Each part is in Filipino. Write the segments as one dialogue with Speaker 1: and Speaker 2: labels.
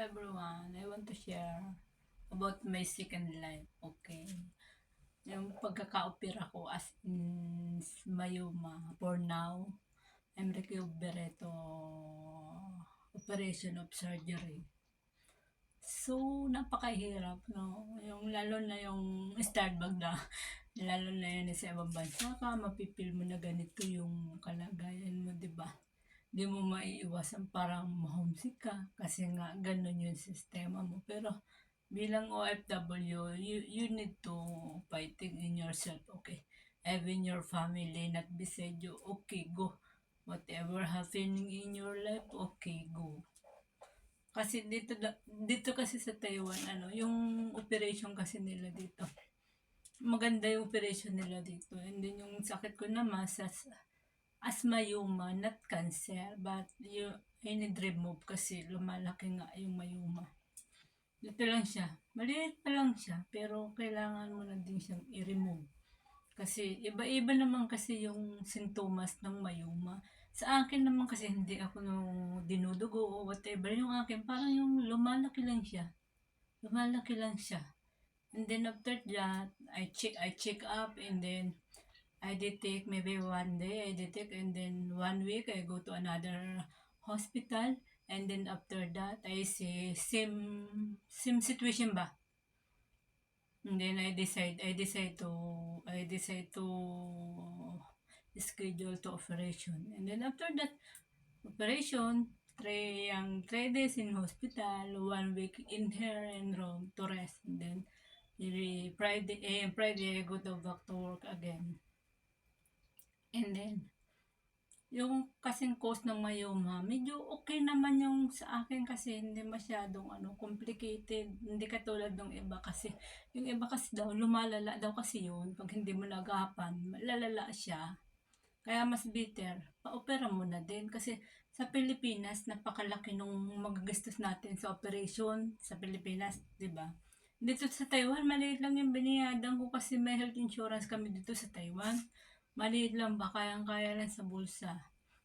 Speaker 1: everyone. I want to share about my second life. Okay. Yung pagkaka-opera ko as in mayuma. For now, I'm recovered to operation of surgery. So, napakahirap, no? Yung lalo na yung start bag na, lalo na yun sa ibang bansa ka, mapipil mo na ganito yung kalagayan mo, di ba? Di mo maiiwasan parang ma-homesick ka kasi nga ganun yung sistema mo. Pero bilang OFW, you need to fighting in yourself, okay? Even your family not beside you, okay, go. Whatever happening in your life, okay, go. Kasi dito kasi sa Taiwan, yung operation kasi nila dito. Maganda yung operation nila dito. And then yung sakit ko naman sa as mayuma, not cancer, but I need remove kasi lumalaki nga yung mayuma. Dito lang siya. Maliit pa lang siya, pero kailangan mo na din siyang i-remove. Kasi iba-iba naman kasi yung sintomas ng mayuma. Sa akin naman kasi hindi ako nung dinudugo o whatever. Yung akin, parang yung lumalaki lang siya. Lumalaki lang siya. And then after that, I check up and then I detect maybe one day I detect and then 1 week I go to another hospital and then after that I say same situation ba? And then I decide to schedule to operation. And then after that operation, 3 days in hospital, 1 week in here and room to rest. And then Friday I go back to work again. And then yung kasing cause ng myoma, medyo okay naman yung sa akin kasi hindi masyadong complicated. Hindi katulad ng iba kasi. Yung iba kasi daw, lumalala daw kasi yun. Pag hindi mo nagapan, lalala siya. Kaya mas bitter, pa-opera mo na din. Kasi sa Pilipinas, napakalaki nung magagastos natin sa operation sa Pilipinas, di ba? Dito sa Taiwan, maliit lang yung biniyadan ko kasi may health insurance kami dito sa Taiwan. Maliit lang ba, kayang-kaya lang sa bulsa.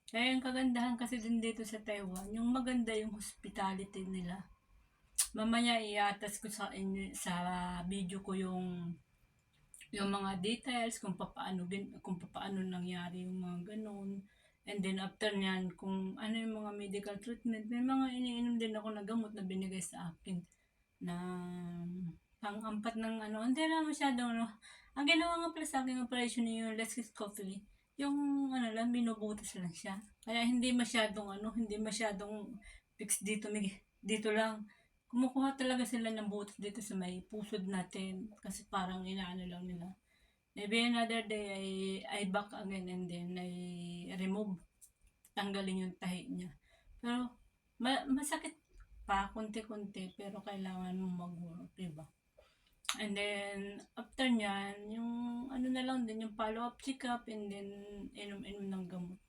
Speaker 1: Kaya yung kagandahan kasi din dito sa Taiwan, yung maganda yung hospitality nila. Mamaya iatas ko sa inyo sa video ko yung mga details kung paano nangyari yung mga ganun. And then after nyan, kung ano yung mga medical treatment, may mga iniinom din ako na gamot na binigay sa akin na pang-ampat ng hindi na masyadong Ang ginawa nga pala sa akin operation yung Let's Kiss Coffee, yung lang, binubutas lang siya. Kaya hindi masyadong fix dito, dito lang. Kumukuha talaga sila ng butas dito sa may pusod natin kasi parang inaano lang nila. Maybe another day I back again and then I remove, tanggalin yung tahi niya. Pero masakit pa konti-konti pero kailangan mo mag-work, diba? And then after nyan, yung na lang din yung follow-up check-up and then inom-inom ng gamot.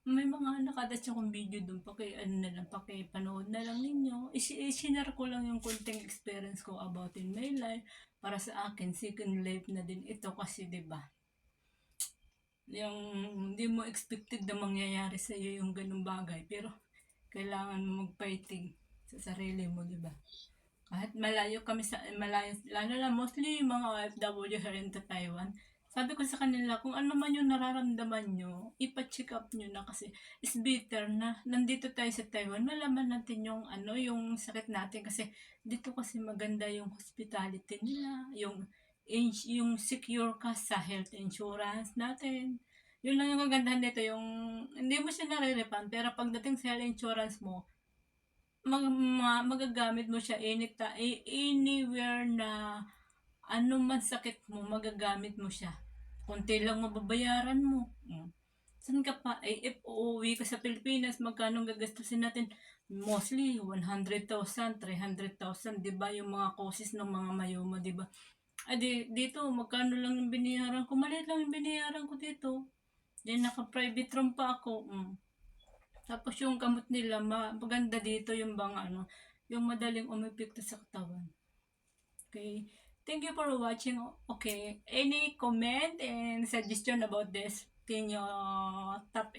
Speaker 1: May mga nakadatch akong video dun, panood na lang ninyo. I-share ko lang yung konting experience ko about in my life. Para sa akin, second life na din ito kasi 'di ba? Yung hindi mo expected na mangyayari sa iyo yung ganung bagay, pero kailangan mo mag-fighting sa sarili mo, 'di ba? Kahit malayo, lalo na mostly yung mga OFW here in Taiwan. Sabi ko sa kanila, kung ano man yung nararamdaman nyo, ipa-check up nyo na kasi is better na nandito tayo sa Taiwan, malaman natin yung sakit natin kasi dito kasi maganda yung hospitality nila, yung secure ka sa health insurance natin. Yun lang yung kagandahan dito, yung hindi mo siya nare-refund, pero pagdating sa health insurance mo, magagamit mo siya anywhere na man sakit mo, magagamit mo siya. Konti lang mababayaran mo. Saan ka pa? If uuwi ka sa Pilipinas, magkano gagastusin natin? Mostly, 100,000, 300,000, di ba? Yung mga causes ng mga mayoma, di ba? Dito, magkano lang yung biniyaran ko? Maliit lang yung biniyaran ko dito. Then, naka-private room pa ako. Tapos yung gamot nila, maganda dito yung yung madaling umepekto sa katawan. Okay. Thank you for watching. Okay. Any comment and suggestion about this? Can you tap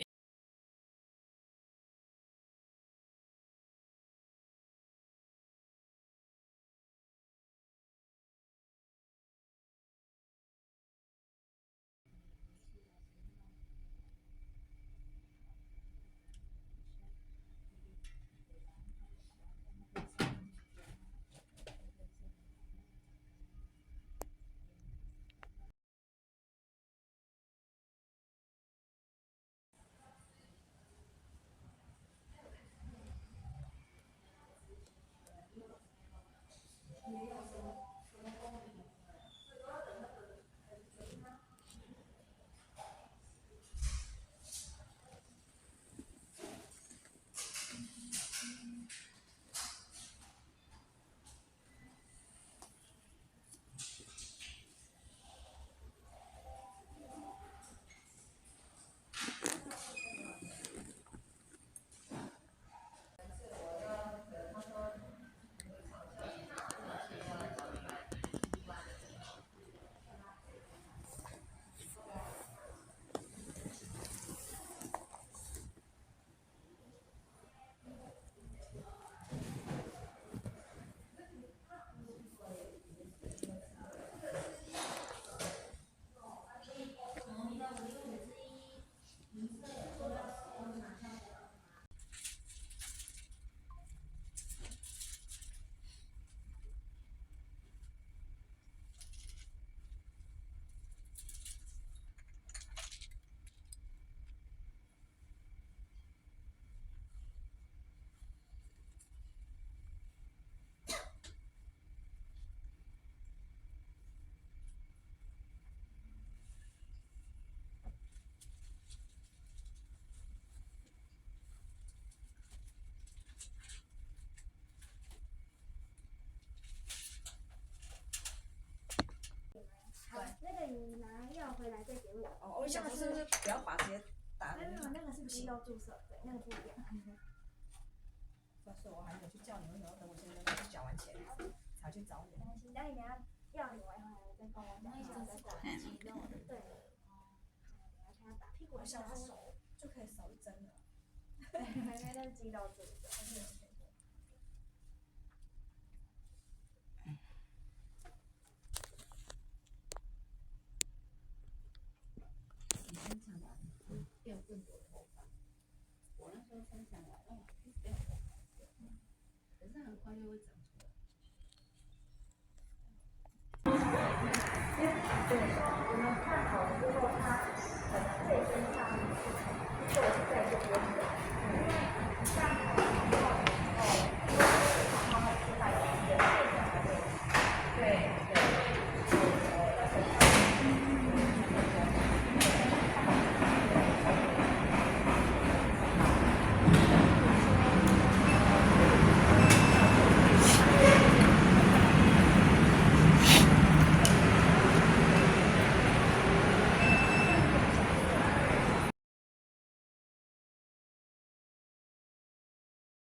Speaker 2: 再给我。
Speaker 3: 哦，我想说是不是不要把直接打
Speaker 2: 没有没有，
Speaker 3: 的
Speaker 2: 那个是肌肉注射，对，那个不一样。
Speaker 3: 所以我还没有去叫你，我想要等我先跟他缴完钱才去找你。
Speaker 2: 没关系，等你等下要你，我以后再跟我讲一下再打肌肉的，对。等下看他打屁股还是打手，
Speaker 3: 就可以少一针了。
Speaker 2: 对，因为那是肌肉注射。
Speaker 1: 你生产完掉更多头发，我那时候生产完哦，掉头发，可是很快又会长